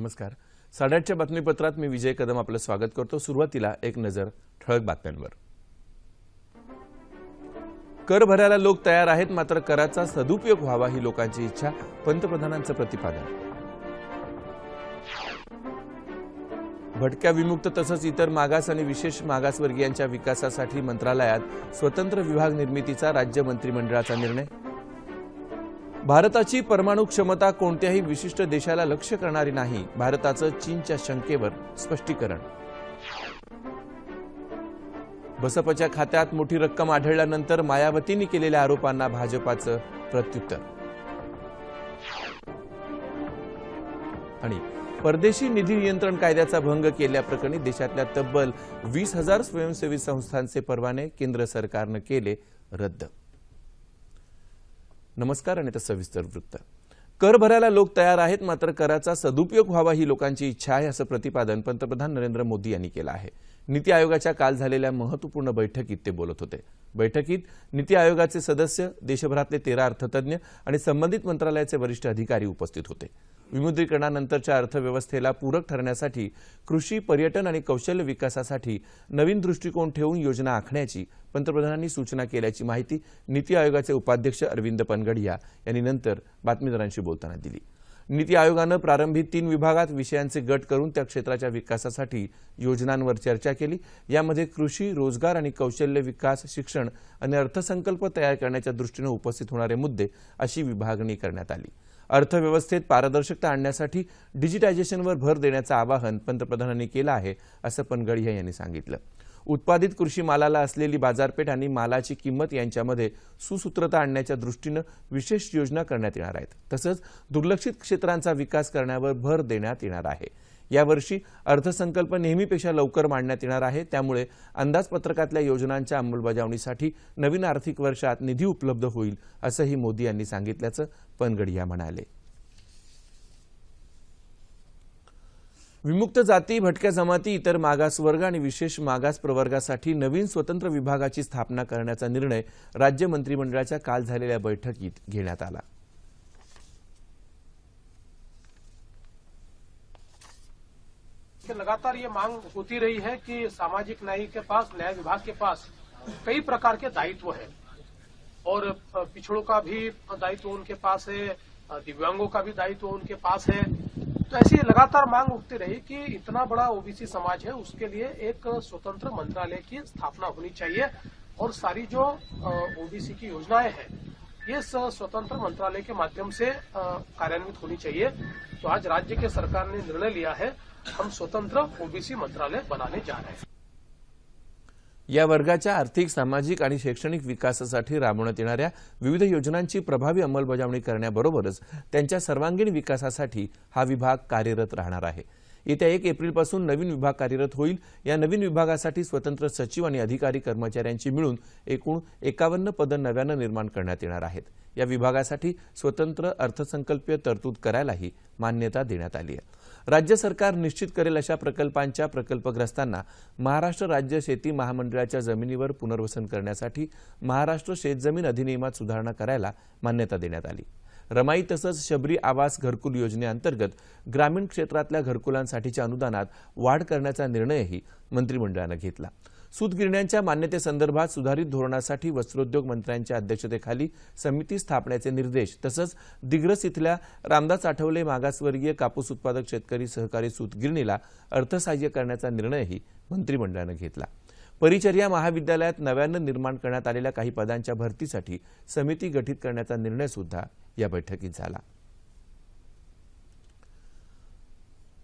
नमस्कार. 8:30च्या बातमीपत्रात मी विजय कदम आपलं स्वागत करतो. सुरुवातीला एक नजर ठळक बातम्यांवर. कर भरायला लोक तयार आहेत, मात्र कराचा सदुपयोग व्हावा ही लोकांची इच्छा, पंतप्रधानांचं प्रतिपादन. भटक्या विमुक्त तसंच इतर मागास आणि विशेष मागासवर्गीयांच्या विकासासाठी मंत्रालयात स्वतंत्र विभाग निर्मितीचा राज्य मंत्रिमंडळाचा निर्णय. भारताची परमाणु क्षमता कोणत्याही विशिष्ट देशाला लक्ष्य करणारी नाही, भारताचं चीनच्या शंकेवर स्पष्टीकरण. बसपच्या खात्यात मोठी रक्कम आढळल्यानंतर मायावतींनी केलेल्या आरोपांना भाजपाचं प्रत्युत्तर. आणि परदेशी निधी नियंत्रण कायद्याचा भंग केल्याप्रकरणी देशातल्या तब्बल 20,000 स्वयंसेवी संस्थांचे परवाने केंद्र सरकारनं केले रद्द. नमस्कार आणि सविस्तर वृत्त. कर भरायला लोक तयार आहेत, मात्र कराचा सदुपयोग व्हावा ही लोकांची इच्छा आहे, असं प्रतिपादन पंतप्रधान नरेंद्र मोदी यांनी केलं आहे. नीती आयोगाच्या काल झालेल्या महत्त्वपूर्ण बैठकीत ते बोलत होते. बैठकीत नीती आयोगाचे सदस्य, देशभरातले 13 अर्थतज्ञ आणि संबंधित मंत्रालयाचे वरिष्ठ अधिकारी उपस्थित होते. विमुद्रीकरणानंतरच्या अर्थव्यवस्थेला पूरक ठरण्यासाठी कृषी, पर्यटन आणि कौशल्य विकासासाठी नवीन दृष्टिकोन ठेवून योजना आखण्याची पंतप्रधानांनी सूचना केल्याची माहिती नीती आयोगाचे उपाध्यक्ष अरविंद पनगडिया यांनी नंतर बातमीदारांशी बोलताना दिली. नीती आयोगानं प्रारंभी 3 विभागात विषयांचे गट करून त्या क्षेत्राच्या विकासासाठी योजनांवर चर्चा केली. यामध्ये कृषी, रोजगार आणि कौशल्य विकास, शिक्षण आणि अर्थसंकल्प तयार करण्याच्या दृष्टीने उपस्थित होणारे मुद्दे अशी विभागणी करण्यात आली. अर्थव्यवस्थेत पारदर्शकता आणण्यासाठी डिजिटायझेशनवर भर देण्याचं आवाहन पंतप्रधानांनी केलं आहे, असं पनगडिया यांनी सांगितलं. उत्पादित कृषी मालाला असलेली बाजारपेठ आणि मालाची किंमत यांच्यामध्ये सुसूत्रता आणण्याच्या दृष्टीनं विशेष योजना करण्यात येणार आहेत. तसंच दुर्लक्षित क्षेत्रांचा विकास करण्यावर भर देण्यात येणार आहे. यावर्षी अर्थसंकल्प नेहमीपेक्षा लवकर मांडण्यात येणार आहे, त्यामुळे अंदाजपत्रकातल्या योजनांच्या अंमलबजावणीसाठी नवीन आर्थिक वर्षात निधी उपलब्ध होईल, असंही मोदी यांनी सांगितल्याचं पनगडिया म्हणाले. विमुक्त जाती, भटक्या जमाती, इतर मागासवर्ग आणि विशेष मागास प्रवर्गासाठी नवीन स्वतंत्र विभागाची स्थापना करण्याचा निर्णय राज्य मंत्रिमंडळाच्या काल झालेल्या बैठकीत घेण्यात आला. लगातार ये मांग होती रही है कि सामाजिक न्याय के पास, न्याय विभाग के पास कई प्रकार के दायित्व है और पिछड़ों का भी दायित्व उनके पास है, दिव्यांगों का भी दायित्व उनके पास है. तो ऐसी लगातार मांग उठती रही कि इतना बड़ा ओबीसी समाज है, उसके लिए एक स्वतंत्र मंत्रालय की स्थापना होनी चाहिए और सारी जो ओबीसी की योजनाएं हैं ये स्वतंत्र मंत्रालय के माध्यम से कार्यान्वित होनी चाहिए. तो आज राज्य के सरकार ने निर्णय लिया है, हम स्वतंत्र ओबीसी मंत्रालय बनाने जा रहे हैं. या वर्गाच्या आर्थिक, सामाजिक आणि शैक्षणिक विकासासाठी राबवण्यात येणाऱ्या विविध योजनांची प्रभावी अंमलबजावणी करण्याबरोबरच त्यांच्या सर्वांगीण विकासासाठी हा विभाग कार्यरत राहणार आहे. येत्या 1 एप्रिलपासून नवीन विभाग कार्यरत होईल. या नवीन विभागासाठी स्वतंत्र सचिव आणि अधिकारी कर्मचाऱ्यांची मिळून एकूण 51 पदं नव्यानं निर्माण करण्यात येणार आहेत. या विभागासाठी स्वतंत्र अर्थसंकल्पीय तरतूद करायलाही मान्यता देण्यात आली आहे. राज्य सरकार निश्चित करेल अशा प्रकल्पांच्या प्रकल्पग्रस्तांना महाराष्ट्र राज्य शेती महामंडळाच्या जमिनीवर पुनर्वसन करण्यासाठी महाराष्ट्र शेतजमीन अधिनियमात सुधारणा करायला मान्यता देण्यात आली. रमाई तसंच शबरी आवास घरकुल योजनेअंतर्गत ग्रामीण क्षेत्रातल्या घरकुलांसाठीच्या अनुदानात वाढ करण्याचा निर्णयही मंत्रिमंडळानं घेतला. सूतगिरण्यांच्या मान्यतेसंदर्भात सुधारित धोरणासाठी वस्त्रोद्योग मंत्र्यांच्या अध्यक्षतेखाली समिती स्थापण्याचे निर्देश तसंच दिग्रस इथल्या रामदास आठवले मागासवर्गीय कापूस उत्पादक शेतकरी सहकारी सूतगिरणीला अर्थसहाय्य करण्याचा निर्णयही मंत्रिमंडळानं घेतला. परिचर्या महाविद्यालयात नव्यानं निर्माण करण्यात आलेल्या काही पदांच्या भरतीसाठी समिती गठीत करण्याचा निर्णय सुद्धा या बैठकीत झाला.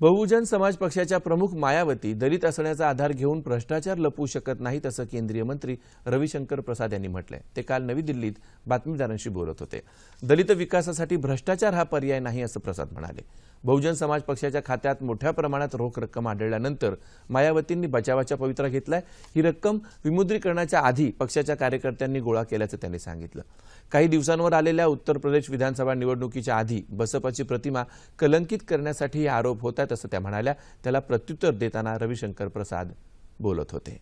बहुजन समाज पक्षाच्या प्रमुख मायावती दलित असण्याचा आधार घेऊन भ्रष्टाचार लपवू शकत नाहीत, असं केंद्रीय मंत्री रविशंकर प्रसाद यांनी म्हटलंय. ते काल नवी दिल्लीत बातमीदारांशी बोलत होते. दलित विकासासाठी भ्रष्टाचार हा पर्याय नाही, असं प्रसाद म्हणाले. बहुजन समाज पक्षाच्या खात्यात मोठ्या प्रमाणात रोख रक्कम आढळल्यानंतर मायावतींनी बचावाचा पवित्रा घेतलाय. ही रक्कम विमुद्रीकरणाच्या आधी पक्षाच्या कार्यकर्त्यांनी गोळा केल्याचं त्यांनी सांगितलं. काही दिवसांवर आलेल्या उत्तर प्रदेश विधानसभा निवडणुकीच्या आधी बसपाची प्रतिमा कलंकित करण्यासाठी हे आरोप होत आहेत, असं त्या म्हणाल्या. त्याला प्रत्युत्तर देताना रविशंकर प्रसाद बोलत होते.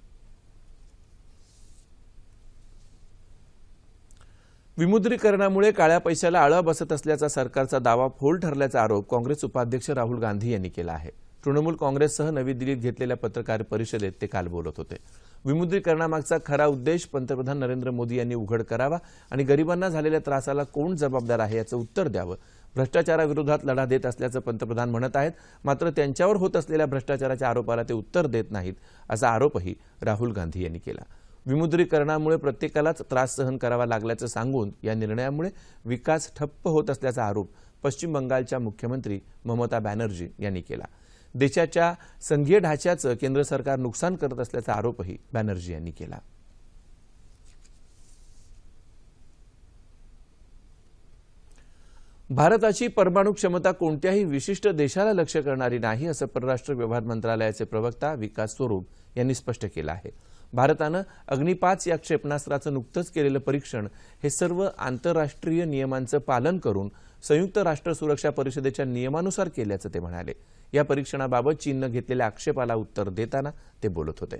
विमुद्रीकरणामुळे काळ्या पैशाला आळा बसत असल्याचा सरकारचा दावा फोल ठरल्याचा आरोप काँग्रेस उपाध्यक्ष राहुल गांधी यांनी केला आहे। तृणमूल काँग्रेससह नवी दिल्लीत घेतलेल्या पत्रकार परिषदेत ते काल बोलत होते। विमुद्रीकरणामागचा खरा उद्देश पंतप्रधान नरेंद्र मोदी यांनी उघड करावा आणि गरिबांना झालेल्या त्रासाला कोण जबाबदार आहे याचं उत्तर द्यावं। भ्रष्टाचाराविरोधात लढा देत असल्याचं पंतप्रधान म्हणत आहेत, मात्र त्यांच्यावर होत असलेल्या भ्रष्टाचाराच्या आरोपाला ते उत्तर देत नाहीत असा आरोपही राहुल गांधी यांनी केला। विमुद्रीकरणामुळे प्रत्येकालाच त्रास सहन करावा लागल्याचं सांगून या निर्णयामुळे विकास ठप्प होत असल्याचा आरोप पश्चिम बंगालच्या मुख्यमंत्री ममता बॅनर्जी यांनी केला। देशाच्या संघीय ढाच्याचं केंद्र सरकार नुकसान करत असल्याचा आरोपही बॅनर्जी यांनी केला। भारताची परमाणु क्षमता कोणत्याही विशिष्ट देशाला लक्ष्य करणारी नाही असं परराष्ट्र व्यवहार मंत्रालयाचे प्रवक्ता विकास स्वरूप यांनी स्पष्ट केलं आहे। भारतानं अग्नि 5 या क्षेपणास्त्राचं नुकतंच केलेलं परीक्षण हे सर्व आंतरराष्ट्रीय नियमांचं पालन करून संयुक्त राष्ट्र सुरक्षा परिषदेच्या नियमानुसार केल्याचं ते म्हणाले। या परीक्षणाबाबत चीननं घेतलेल्या आक्षेपाला उत्तर देताना ते बोलत होते।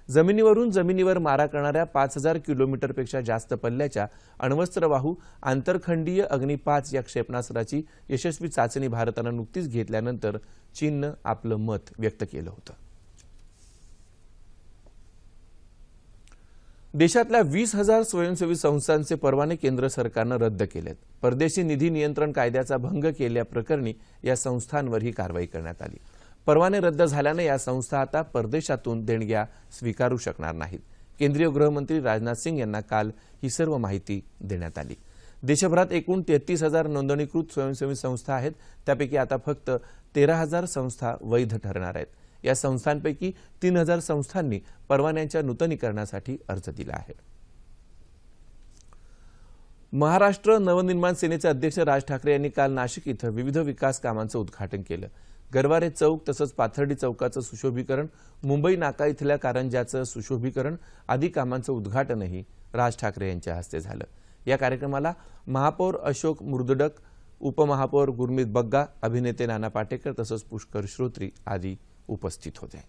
जमिनीवरून जमिनीवर मारा करणाऱ्या 5000 किलोमीटरपेक्षा जास्त पल्ल्याच्या अण्वस्त्रवाहू आंतरखंडीय अग्नि 5 या क्षेपणास्त्राची यशस्वी चाचणी भारतानं नुकतीच घेतल्यानंतर चीननं आपलं मत व्यक्त केलं होतं। देशातल्या 20,000 स्वयंसेवी संस्थांचे परवाने केंद्र सरकारनं रद्द केलेत। परदेशी निधी नियंत्रण कायद्याचा भंग केल्याप्रकरणी या संस्थांवर ही कारवाई करण्यात आली। परवाने रद्द झाल्याने या संस्था आता परदेशातून देणग्या स्वीकारू शकणार नाहीत। केंद्रीय गृहमंत्री राजनाथ सिंग यांना काल ही सर्व माहिती देण्यात आली। देशभरात एकूण 33,000 नोंदणीकृत स्वयंसेवी संस्था आहेत, त्यापैकी आता फक्त 13,000 संस्था वैध ठरणार आहेत। या संस्थांपैकी 3,000 संस्थांनी परवान्यांच्या नूतनीकरणासाठी अर्ज दिला आहे। महाराष्ट्र नवनिर्माण सेनेचे अध्यक्ष राज ठाकरे यांनी काल नाशिक इथं विविध विकास कामांचं उद्घाटन केलं। गरवारे चौक तसंच पाथर्डी चौकाचं सुशोभीकरण, मुंबई नाका इथल्या कारंज्याचं सुशोभीकरण आदी कामांचं उद्घाटनही राज ठाकरे यांच्या हस्ते झालं। या कार्यक्रमाला महापौर अशोक मुर्दडक, उपमहापौर गुरमीत बग्गा, अभिनेते नाना पाटेकर तसंच पुष्कर श्रोत्री आदी उपस्थित होते।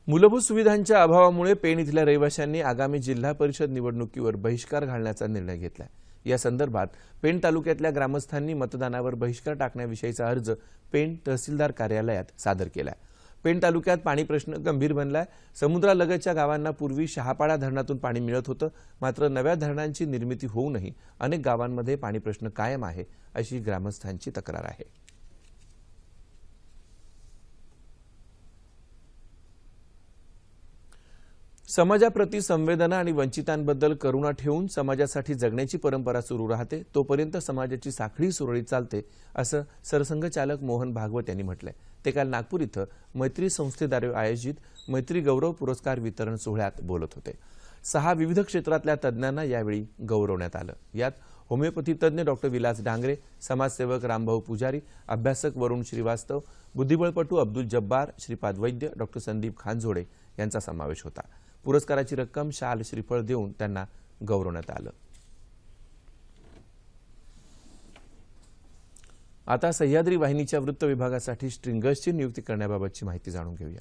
मूलभूत सुविधांच्या अभावामुळे पेण इथल्या रहिवाशांनी आगामी जिल्हा परिषद निवडणुकीवर बहिष्कार घालण्याचा निर्णय घेतलाय। या संदर्भात पेण तालुक्यातल्या ग्रामस्थांनी मतदानावर बहिष्कार टाकण्याविषयीचा अर्ज पेण तहसीलदार कार्यालयात सादर केलाय। पेण तालुक्यात पाणी प्रश्न गंभीर बनलाय। समुद्रालगतच्या गावांना पूर्वी शहापाडा धरणातून पाणी मिळत होतं, मात्र नव्या धरणांची निर्मिती होऊनही अनेक गावांमध्ये पाणी प्रश्न कायम आहे अशी ग्रामस्थांची तक्रार आहे। समाजाप्रती संवेदना आणि वंचितांबद्दल करुणा ठेवून समाजासाठी जगण्याची परंपरा सुरू राहते, तोपर्यंत समाजाची साखळी सुरळीत चालते असं सरसंघचालक मोहन भागवत यांनी म्हटलंय। ते काल नागपूर इथं मैत्री संस्थेद्वारे आयोजित मैत्री गौरव पुरस्कार वितरण सोहळ्यात बोलत होते। 6 विविध क्षेत्रातल्या तज्ज्ञांना यावेळी गौरवण्यात आलं। यात होमिओपॅथी तज्ज्ञ डॉक्टर विलास डांगरे, समाजसेवक रामभाऊ पुजारी, अभ्यासक वरुण श्रीवास्तव, बुद्धिबळपटू अब्दुल जब्बार, श्रीपाद वैद्य, डॉक्टर संदीप खानजोडे यांचा समावेश होता। पुरस्काराची रक्कम, शाल, श्रीफळ देऊन त्यांना गौरवण्यात आलं। आता सह्याद्री वाहिनीच्या वृत्त विभागासाठी स्ट्रिंगर्सची नियुक्ती करण्याबाबतची माहिती जाणून घेऊया।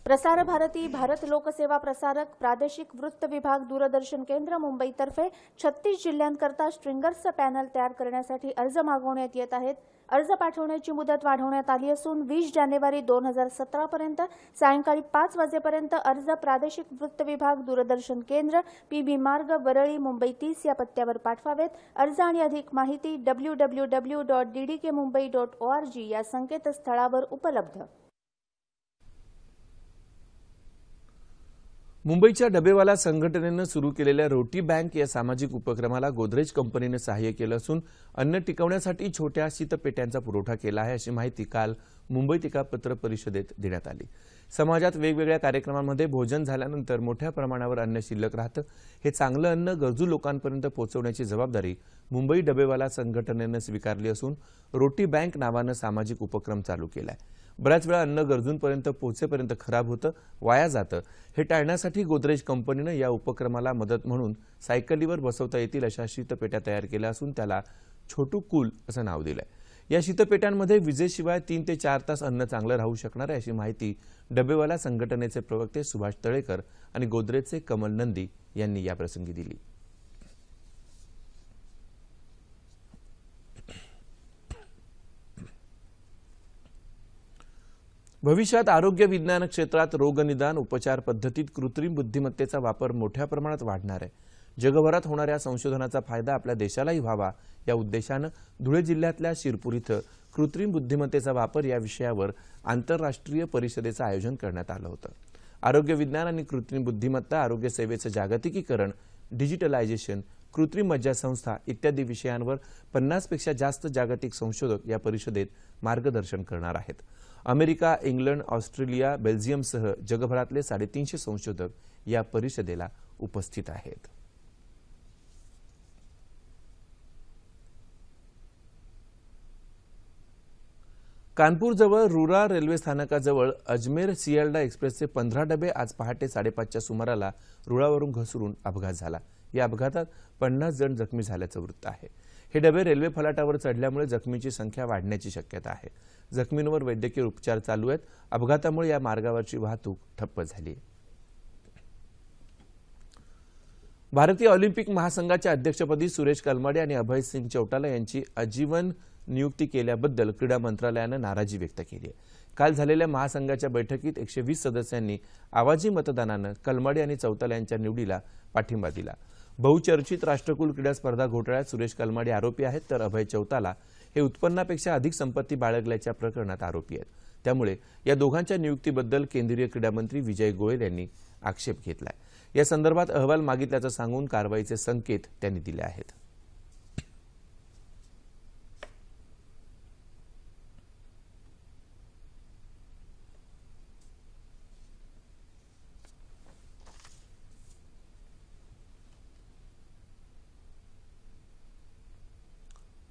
प्रसार भारती भारत लोकसेवा प्रसारक प्रादेशिक वृत्त विभाग दूरदर्शन केंद्र मुंबईतर्फे 36 जिल्ह्यांकरता स्ट्रिंगर्सचं पॅनल तयार करण्यासाठी अर्ज मागवण्यात येत आहेत। अर्ज पाठवण्याची मुदत वाढवण्यात आली असून 20 जानेवारी 2017 पर्यंत सायंकाळी 5 वाजेपर्यंत अर्ज प्रादेशिक वृत्त विभाग दूरदर्शन केंद्र PB मार्ग वरळी मुंबई 30 या पत्त्यावर पाठवावेत। अर्ज आणि अधिक माहिती www.ddkmumbai.org या संकेतस्थळावर उपलब्ध। मुंबईच्या डबेवाला संघटनेनं सुरू केलेल्या रोटी बँक या सामाजिक उपक्रमाला गोदरेज कंपनीनं सहाय्य केलं असून अन्न टिकवण्यासाठी छोट्या शीतपेट्यांचा पुरवठा केला आहे अशी माहिती काल मुंबईत एका पत्र परिषदेत देण्यात आली। समाजात वेगवेगळ्या कार्यक्रमांमध्ये भोजन झाल्यानंतर मोठ्या प्रमाणावर अन्न शिल्लक राहतं, हे चांगलं अन्न गरजू लोकांपर्यंत पोहोचवण्याची जबाबदारी मुंबई डबेवाला संघटनेनं स्वीकारली असून रोटी बँक नावानं सामाजिक उपक्रम चालू केलाय। बऱ्याच वेळा अन्न गरजूंपर्यंत पोहोचेपर्यंत खराब होतं, वाया जातं. हे टाळण्यासाठी गोदरेज कंपनीनं या उपक्रमाला मदत म्हणून सायकलीवर बसवता येतील अशा शीतपेट्या तयार केल्या असून त्याला छोटू कूल असं नाव दिलंय. या शीतपेट्यांमध्ये विजेशिवाय 3 ते 4 तास अन्न चांगलं राहू शकणार आहे अशी माहिती डबेवाला संघटनेचे प्रवक्ते सुभाष तळेकर आणि गोदरेजचे कमल नंदी यांनी याप्रसंगी दिली. भविष्यात आरोग्य विज्ञान क्षेत्रात रोगनिदान उपचार पद्धतीत कृत्रिम बुद्धिमत्तेचा वापर मोठ्या प्रमाणात वाढणार आहे. जगभरात होणाऱ्या संशोधनाचा फायदा आपल्या देशालाही व्हावा या उद्देशानं धुळे जिल्ह्यातल्या शिरपूर इथं कृत्रिम बुद्धिमत्तेचा वापर या विषयावर आंतरराष्ट्रीय परिषदेचं आयोजन करण्यात आलं होतं. आरोग्य विज्ञान आणि कृत्रिम बुद्धिमत्ता, आरोग्य सेवेचं जागतिकीकरण, डिजिटलायझेशन, कृत्रिम मज्जा संस्था इत्यादी विषयांवर 50 पेक्षा जास्त जागतिक संशोधक या परिषदेत मार्गदर्शन करणार आहेत. अमेरिका, इंग्लंड, ऑस्ट्रेलिया, बेल्जियमसह जगभरातले 350 संशोधक या परिषदेला उपस्थित आहेत. कानपूरजवळ रुरा रेल्वे स्थानकाजवळ अजमेर सियालडा एक्सप्रेसचे 15 डबे आज पहाटे 5:30च्या सुमाराला रुळावरून घसरून अपघात झाला. या अपघातात 50 जण जखमी झाल्याचं वृत्त आहे. हे डबे रेल्वे फलाटावर चढल्यामुळे जखमींची संख्या वाढण्याची शक्यता आहे. जखमींवर वैद्यकीय उपचार चालू आहेत. अपघातामुळे या मार्गावरची वाहतूक ठप्प झाली आहे. भारतीय ऑलिम्पिक महासंघाच्या अध्यक्षपदी सुरेश कलमाडी आणि अभय सिंग चौटाला यांची आजीवन नियुक्ती केल्याबद्दल क्रीडा मंत्रालयानं नाराजी व्यक्त केली आहे. काल झालेल्या महासंघाच्या बैठकीत 120 सदस्यांनी आवाजी मतदानानं कलमाडी आणि चौटाला यांच्या निवडीला पाठिंबा दिला. बहुचर्चित राष्ट्रकुल क्रीडा स्पर्धा घोटाळ्यात सुरेश कलमाडी आरोपी आहेत, तर अभय चौटाला हे उत्पन्नापेक्षा अधिक संपत्ती बाळगल्याच्या प्रकरणात आरोपी आहेत. त्यामुळे या दोघांच्या नियुक्तीबद्दल केंद्रीय क्रीडा मंत्री विजय गोयल यांनी आक्षेप घेतलाय. या संदर्भात अहवाल मागितल्याचं सांगून कारवाईचे संकेत त्यांनी दिले आहेत.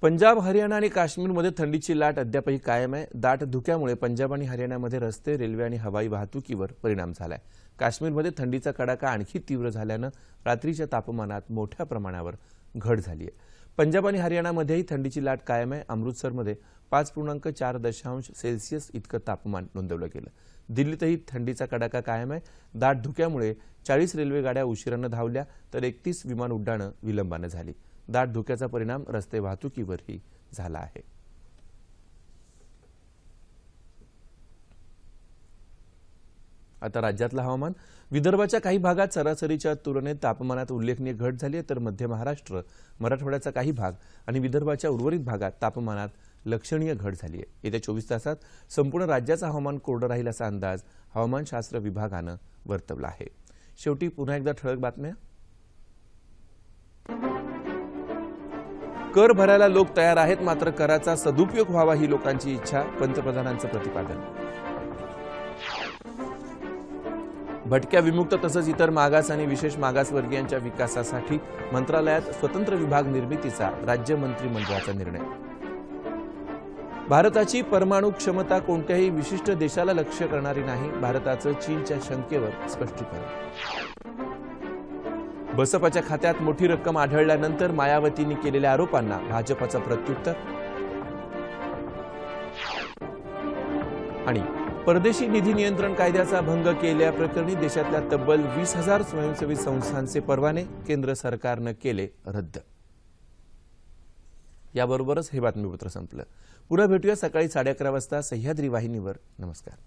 पंजाब, हरियाणा आणि काश्मीरमध्ये थंडीची लाट अद्यापही कायम आहे. दाट धुक्यामुळे पंजाब आणि हरियाणामध्ये रस्ते, रेल्वे आणि हवाई वाहतुकीवर परिणाम झालाय. काश्मीरमध्ये थंडीचा कडाका आणखी तीव्र झाल्यानं रात्रीच्या तापमानात मोठ्या प्रमाणावर घट झाली आहे. पंजाब आणि हरियाणामध्येही थंडीची लाट कायम आहे. अमृतसरमध्ये 5.4 सेल्सिअस इतकं तापमान नोंदवलं गेलं. दिल्लीतही थंडीचा कडाका कायम आहे. दाट धुक्यामुळे 40 रेल्वे गाड्या उशिरानं धावल्या तर 31 विमान उड्डाणं विलंबानं झाली. दाट धुक्याचा परिणाम रस्ते वाहतुकीवरही झाला आहे. आता राज्यातलं हवामान. विदर्भाच्या काही भागात सरासरीच्या तुलनेत तापमानात उल्लेखनीय घट झाली आहे, तर मध्य महाराष्ट्र, मराठवाड्याचा काही भाग आणि विदर्भाच्या उर्वरित भागात तापमानात लक्षणीय घट झाली आहे. येत्या 24 तासात संपूर्ण राज्याचं हवामान कोरडं राहील असा अंदाज हवामानशास्त्र विभागानं वर्तवला आहे. शेवटी पुन्हा एकदा ठळक बातम्या. कर भरायला लोक तयार आहेत, मात्र कराचा सदुपयोग व्हावा ही लोकांची इच्छा, पंतप्रधानांचं प्रतिपादन. भटक्या, विमुक्त तसंच इतर मागास आणि विशेष मागासवर्गीयांच्या विकासासाठी मंत्रालयात स्वतंत्र विभाग निर्मितीचा राज्य मंत्रिमंडळाचा निर्णय. भारताची परमाणु क्षमता कोणत्याही विशिष्ट देशाला लक्ष्य करणारी नाही, भारताचं चीनच्या शंकेवर स्पष्टीकरण. बसपाच्या खात्यात मोठी रक्कम आढळल्यानंतर मायावतींनी केलेल्या आरोपांना भाजपचं प्रत्युत्तर. आणि परदेशी निधी नियंत्रण कायद्याचा भंग केल्याप्रकरणी देशातल्या तब्बल 20,000 स्वयंसेवी संस्थांचे परवाने केंद्र सरकारनं केले रद्द. याबरोबरच हे बातमीपत्र संपलं. पुन्हा भेटूया सकाळी 11:30 वाजता सह्याद्री वाहिनीवर. नमस्कार.